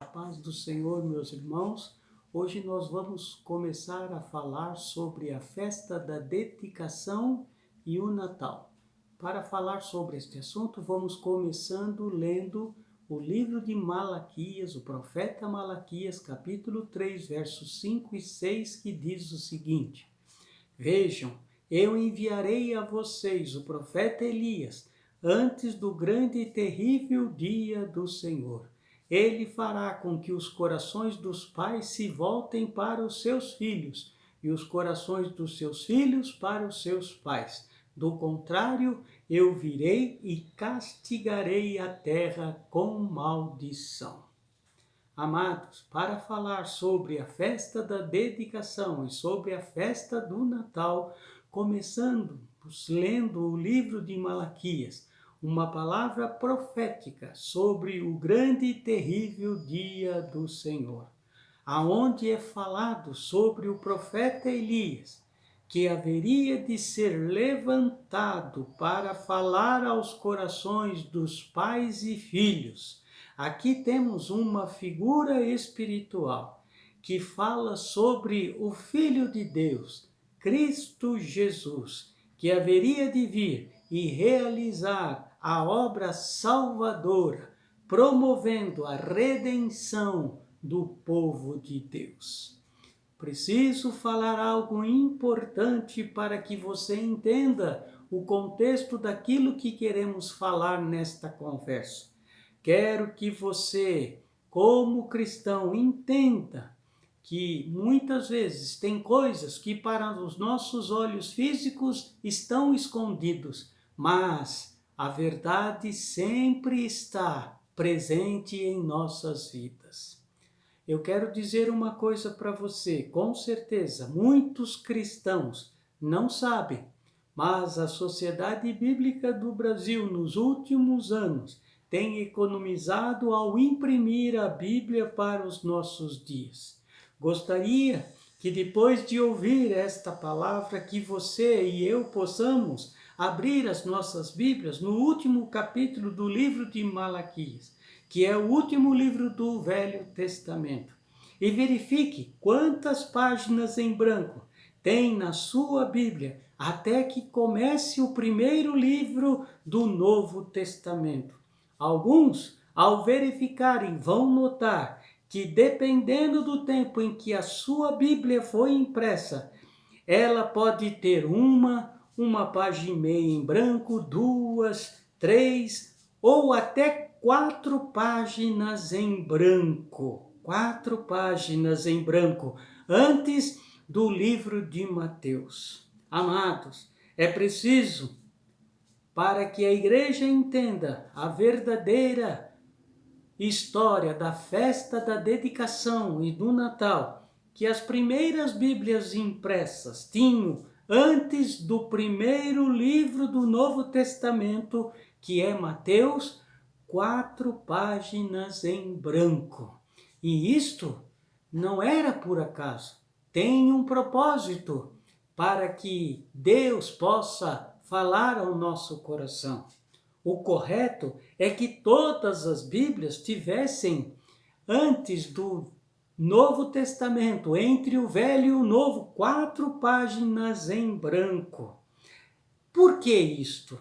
A paz do Senhor, meus irmãos. Hoje nós vamos começar a falar sobre a festa da dedicação e o Natal. Para falar sobre este assunto, vamos começando lendo o livro de Malaquias, o profeta Malaquias, capítulo 3, versos 5 e 6, que diz o seguinte: Vejam, eu enviarei a vocês o profeta Elias, antes do grande e terrível dia do Senhor. Ele fará com que os corações dos pais se voltem para os seus filhos, e os corações dos seus filhos para os seus pais. Do contrário, eu virei e castigarei a terra com maldição. Amados, para falar sobre a festa da dedicação e sobre a festa do Natal, começando lendo o livro de Malaquias, uma palavra profética sobre o grande e terrível dia do Senhor, aonde é falado sobre o profeta Elias, que haveria de ser levantado para falar aos corações dos pais e filhos. Aqui temos uma figura espiritual que fala sobre o Filho de Deus, Cristo Jesus, que haveria de vir e realizar a obra salvadora, promovendo a redenção do povo de Deus. Preciso falar algo importante para que você entenda o contexto daquilo que queremos falar nesta conversa. Quero que você, como cristão, entenda que muitas vezes tem coisas que para os nossos olhos físicos estão escondidos, mas a verdade sempre está presente em nossas vidas. Eu quero dizer uma coisa para você, com certeza, muitos cristãos não sabem, mas a Sociedade Bíblica do Brasil, nos últimos anos, tem economizado ao imprimir a Bíblia para os nossos dias. Gostaria que depois de ouvir esta palavra, que você e eu possamos abrir as nossas Bíblias no último capítulo do livro de Malaquias, que é o último livro do Velho Testamento, e verifique quantas páginas em branco tem na sua Bíblia, até que comece o primeiro livro do Novo Testamento. Alguns, ao verificarem, vão notar que, dependendo do tempo em que a sua Bíblia foi impressa, ela pode ter uma página e meia em branco, duas, três ou até 4 páginas em branco. 4 páginas em branco, antes do livro de Mateus. Amados, é preciso, para que a igreja entenda a verdadeira história da festa da dedicação e do Natal, que as primeiras Bíblias impressas tinham, antes do primeiro livro do Novo Testamento, que é Mateus, 4 páginas em branco. E isto não era por acaso, tem um propósito para que Deus possa falar ao nosso coração. O correto é que todas as Bíblias tivessem, antes do Novo Testamento, entre o Velho e o Novo, 4 páginas em branco. Por que isto?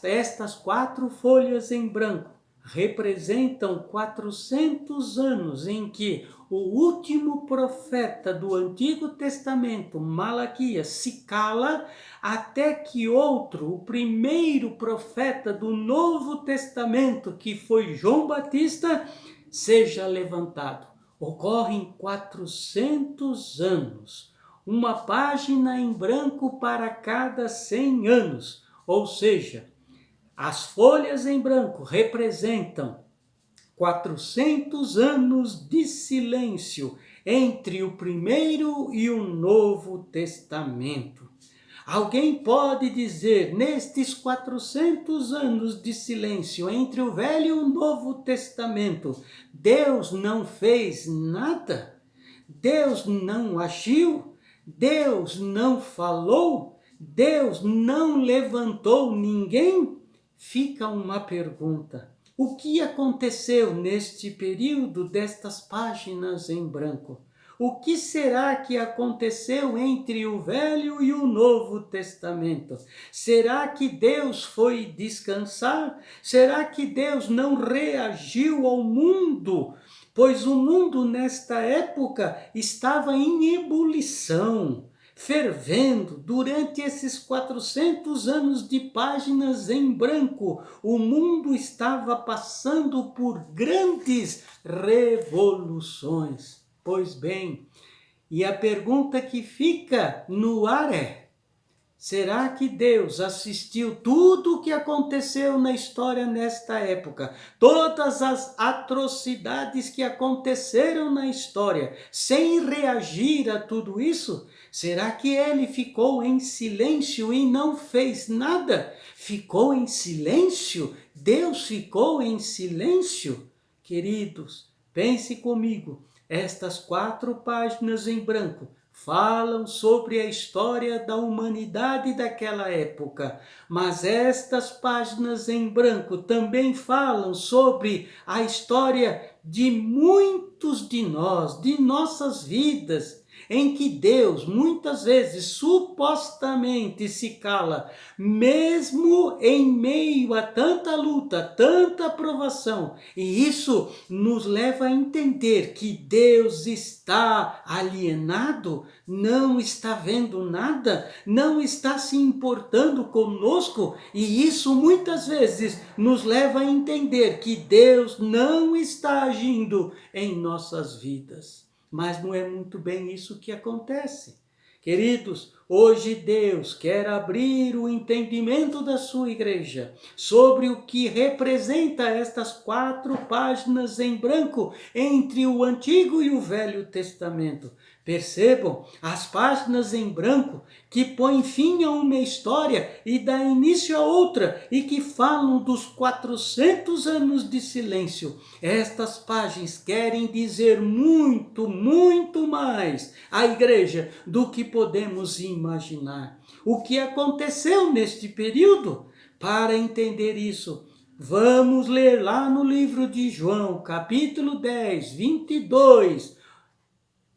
Estas 4 folhas em branco representam 400 anos em que o último profeta do Antigo Testamento, Malaquias, se cala até que outro, o primeiro profeta do Novo Testamento, que foi João Batista, seja levantado. Ocorrem 400 anos, uma página em branco para cada 100 anos, ou seja, as folhas em branco representam 400 anos de silêncio entre o primeiro e o Novo Testamento. Alguém pode dizer, nestes 400 anos de silêncio entre o Velho e o Novo Testamento, Deus não fez nada? Deus não agiu? Deus não falou? Deus não levantou ninguém? Fica uma pergunta. O que aconteceu neste período destas páginas em branco? O que será que aconteceu entre o Velho e o Novo Testamento? Será que Deus foi descansar? Será que Deus não reagiu ao mundo? Pois o mundo nesta época estava em ebulição, fervendo. Durante esses 400 anos de páginas em branco, o mundo estava passando por grandes revoluções. Pois bem, e a pergunta que fica no ar é: será que Deus assistiu tudo o que aconteceu na história nesta época? Todas as atrocidades que aconteceram na história, sem reagir a tudo isso? Será que ele ficou em silêncio e não fez nada? Ficou em silêncio? Deus ficou em silêncio? Queridos, pense comigo. Estas 4 páginas em branco falam sobre a história da humanidade daquela época, mas estas páginas em branco também falam sobre a história de muitos de nós, de nossas vidas, em que Deus muitas vezes supostamente se cala, mesmo em meio a tanta luta, tanta provação. E isso nos leva a entender que Deus está alienado, não está vendo nada, não está se importando conosco, e isso muitas vezes nos leva a entender que Deus não está agindo em nossas vidas. Mas não é muito bem isso que acontece. Queridos, hoje Deus quer abrir o entendimento da sua igreja sobre o que representa estas 4 páginas em branco entre o Antigo e o Velho Testamento. Percebam, as páginas em branco que põem fim a uma história e dá início a outra e que falam dos 400 anos de silêncio. Estas páginas querem dizer muito, muito mais à igreja do que podemos imaginar. O que aconteceu neste período? Para entender isso, vamos ler lá no livro de João, capítulo 10, 22,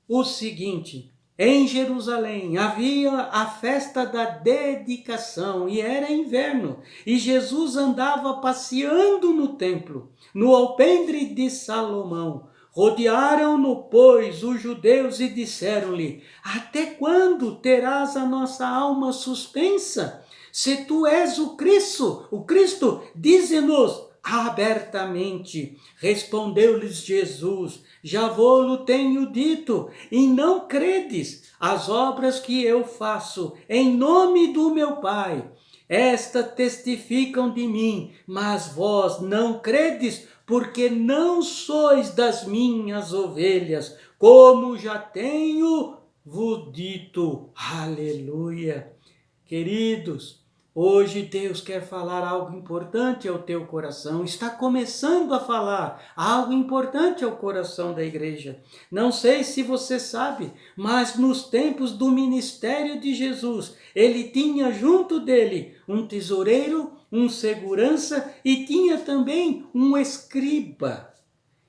o seguinte: em Jerusalém havia a festa da dedicação e era inverno, e Jesus andava passeando no templo, no alpendre de Salomão. Rodearam-no, pois, os judeus e disseram-lhe: até quando terás a nossa alma suspensa? Se tu és o Cristo, dize-nos abertamente. Respondeu-lhes Jesus: já vou-lo tenho dito, e não credes. As obras que eu faço em nome do meu Pai, estas testificam de mim, mas vós não credes, porque não sois das minhas ovelhas, como já tenho vos dito. Aleluia. Queridos, hoje Deus quer falar algo importante ao teu coração, está começando a falar algo importante ao coração da igreja. Não sei se você sabe, mas nos tempos do ministério de Jesus, ele tinha junto dele um tesoureiro, um segurança e tinha também um escriba,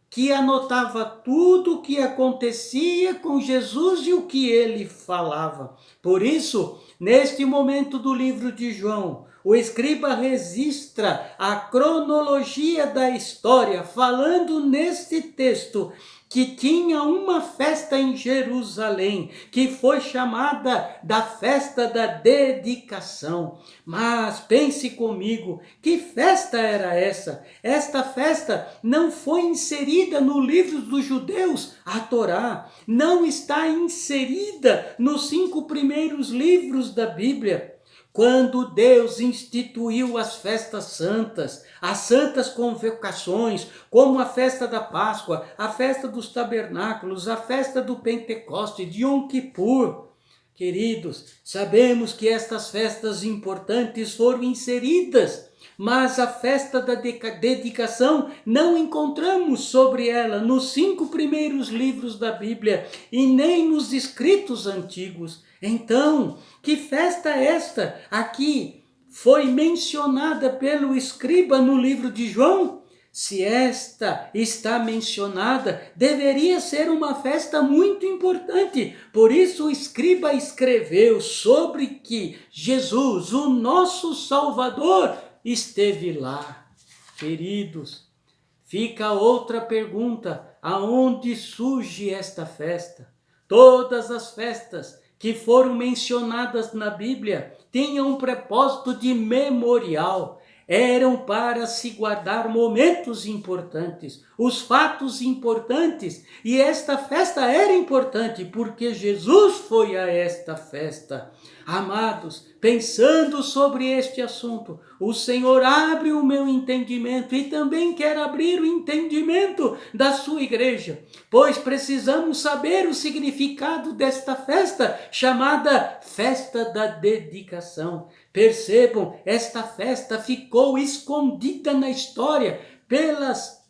que anotava tudo o que acontecia com Jesus e o que ele falava. Por isso, neste momento do livro de João, o escriba registra a cronologia da história, falando neste texto que tinha uma festa em Jerusalém, que foi chamada da festa da dedicação. Mas pense comigo, que festa era essa? Esta festa não foi inserida no livro dos judeus, a Torá, não está inserida nos 5 primeiros livros da Bíblia. Quando Deus instituiu as festas santas, as santas convocações, como a festa da Páscoa, a festa dos tabernáculos, a festa do Pentecoste, de Yom Kippur, queridos, sabemos que estas festas importantes foram inseridas, mas a festa da dedicação não encontramos sobre ela nos 5 primeiros livros da Bíblia e nem nos escritos antigos. Então, que festa é esta aqui foi mencionada pelo escriba no livro de João? Se esta está mencionada, deveria ser uma festa muito importante. Por isso o escriba escreveu sobre que Jesus, o nosso Salvador, esteve lá. Queridos, fica outra pergunta: aonde surge esta festa? Todas as festas que foram mencionadas na Bíblia tinham um propósito de memorial. Eram para se guardar momentos importantes, os fatos importantes. E esta festa era importante porque Jesus foi a esta festa. Amados, pensando sobre este assunto, o Senhor abre o meu entendimento e também quer abrir o entendimento da sua igreja, pois precisamos saber o significado desta festa, chamada Festa da Dedicação. Percebam, esta festa ficou escondida na história pelas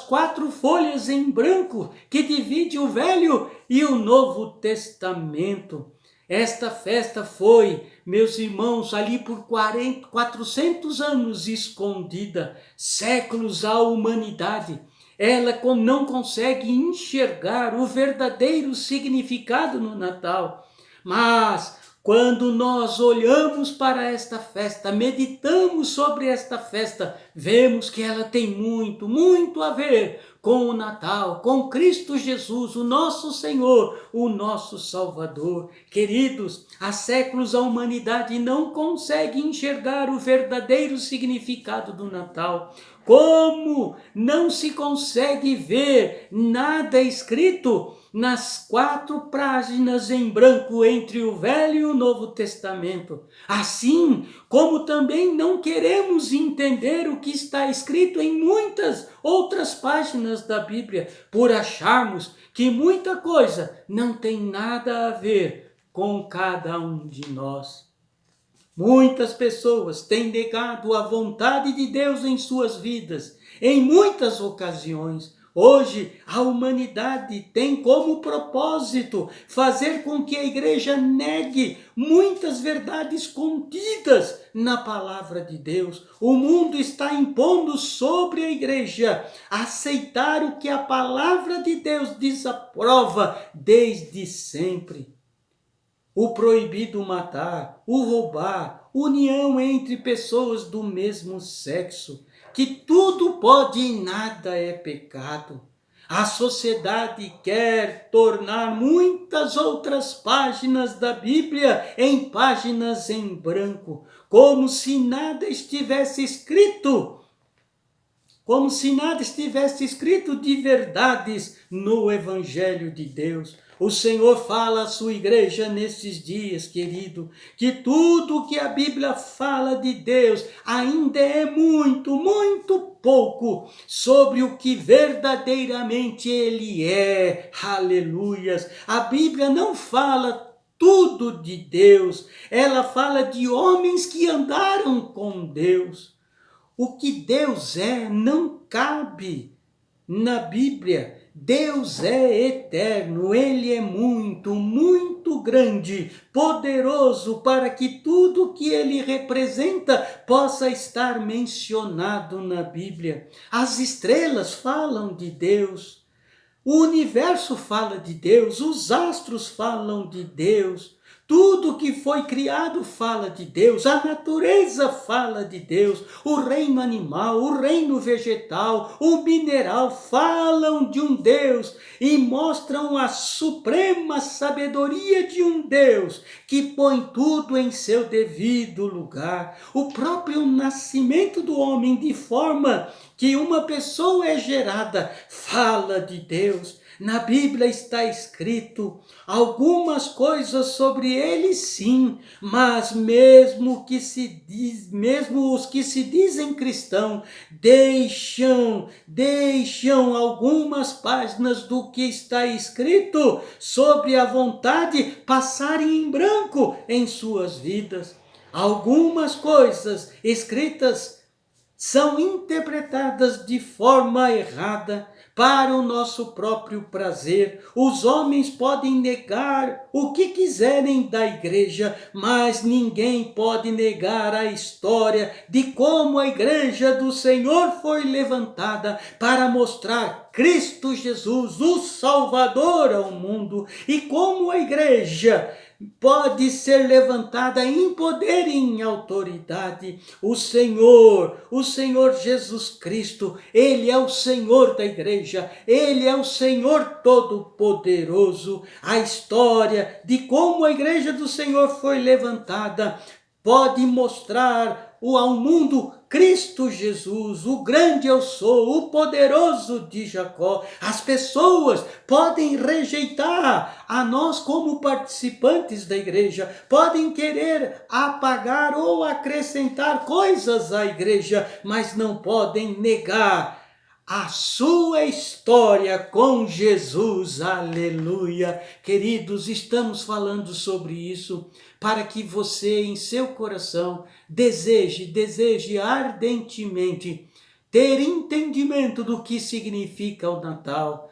4 folhas em branco que divide o Velho e o Novo Testamento. Esta festa foi, meus irmãos, ali por 400 anos escondida, séculos à humanidade. Ela não consegue enxergar o verdadeiro significado no Natal. Mas quando nós olhamos para esta festa, meditamos sobre esta festa, vemos que ela tem muito, muito a ver com o Natal, com Cristo Jesus, o nosso Senhor, o nosso Salvador. Queridos, há séculos a humanidade não consegue enxergar o verdadeiro significado do Natal. Como não se consegue ver nada escrito nas 4 páginas em branco entre o Velho e o Novo Testamento. Assim como também não queremos entender o que está escrito em muitas outras páginas da Bíblia, por acharmos que muita coisa não tem nada a ver com cada um de nós. Muitas pessoas têm negado a vontade de Deus em suas vidas, em muitas ocasiões. Hoje, a humanidade tem como propósito fazer com que a igreja negue muitas verdades contidas na palavra de Deus. O mundo está impondo sobre a igreja aceitar o que a palavra de Deus desaprova desde sempre. O proibido matar, o roubar, união entre pessoas do mesmo sexo, que tudo pode e nada é pecado. A sociedade quer tornar muitas outras páginas da Bíblia em páginas em branco, como se nada estivesse escrito. Como se nada estivesse escrito de verdades no Evangelho de Deus. O Senhor fala à sua igreja nesses dias, querido, que tudo que a Bíblia fala de Deus ainda é muito, muito pouco sobre o que verdadeiramente Ele é. Aleluias! A Bíblia não fala tudo de Deus, ela fala de homens que andaram com Deus. O que Deus é não cabe na Bíblia. Deus é eterno, Ele é muito, muito grande, poderoso para que tudo que Ele representa possa estar mencionado na Bíblia. As estrelas falam de Deus, o universo fala de Deus, os astros falam de Deus. Tudo que foi criado fala de Deus, a natureza fala de Deus, o reino animal, o reino vegetal, o mineral falam de um Deus e mostram a suprema sabedoria de um Deus que põe tudo em seu devido lugar. O próprio nascimento do homem, de forma que uma pessoa é gerada, fala de Deus. Na Bíblia está escrito algumas coisas sobre ele, sim, mas mesmo os que se dizem cristãos deixam algumas páginas do que está escrito sobre a vontade passarem em branco em suas vidas. Algumas coisas escritas são interpretadas de forma errada, para o nosso próprio prazer. Os homens podem negar o que quiserem da igreja, mas ninguém pode negar a história de como a igreja do Senhor foi levantada para mostrar Cristo Jesus, o Salvador ao mundo, e como a igreja pode ser levantada em poder e em autoridade. O Senhor Jesus Cristo, Ele é o Senhor da igreja, Ele é o Senhor Todo-Poderoso. A história de como a igreja do Senhor foi levantada pode mostrar ao mundo Cristo Jesus, o grande eu sou, o poderoso de Jacó. As pessoas podem rejeitar a nós como participantes da igreja, podem querer apagar ou acrescentar coisas à igreja, mas não podem negar a sua história com Jesus, aleluia. Queridos, estamos falando sobre isso para que você em seu coração deseje ardentemente ter entendimento do que significa o Natal,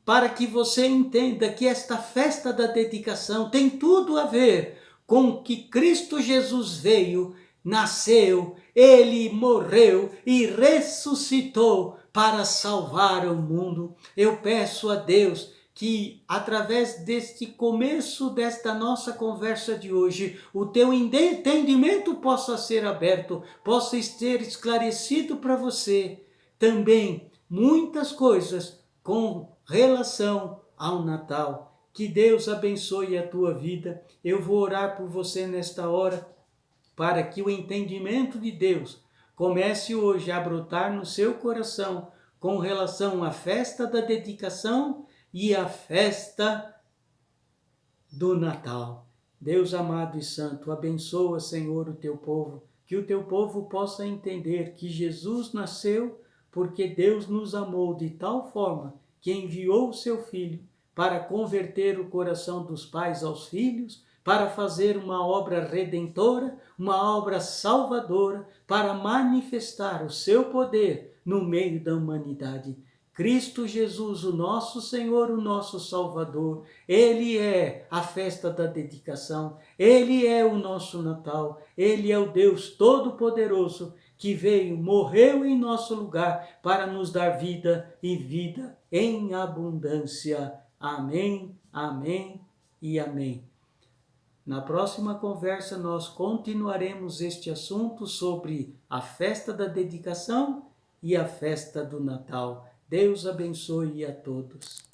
para que você entenda que esta festa da dedicação tem tudo a ver com que Cristo Jesus veio, nasceu, Ele morreu e ressuscitou para salvar o mundo. Eu peço a Deus que através deste começo desta nossa conversa de hoje, o teu entendimento possa ser aberto, possa ser esclarecido para você também muitas coisas com relação ao Natal. Que Deus abençoe a tua vida. Eu vou orar por você nesta hora, para que o entendimento de Deus comece hoje a brotar no seu coração com relação à festa da dedicação e à festa do Natal. Deus amado e santo, abençoa, Senhor, o teu povo, que o teu povo possa entender que Jesus nasceu porque Deus nos amou de tal forma que enviou o seu Filho para converter o coração dos pais aos filhos, para fazer uma obra redentora, uma obra salvadora, para manifestar o seu poder no meio da humanidade. Cristo Jesus, o nosso Senhor, o nosso Salvador, Ele é a festa da dedicação, Ele é o nosso Natal, Ele é o Deus Todo-Poderoso que veio, morreu em nosso lugar para nos dar vida e vida em abundância. Amém, amém e amém. Na próxima conversa nós continuaremos este assunto sobre a festa da dedicação e a festa do Natal. Deus abençoe a todos.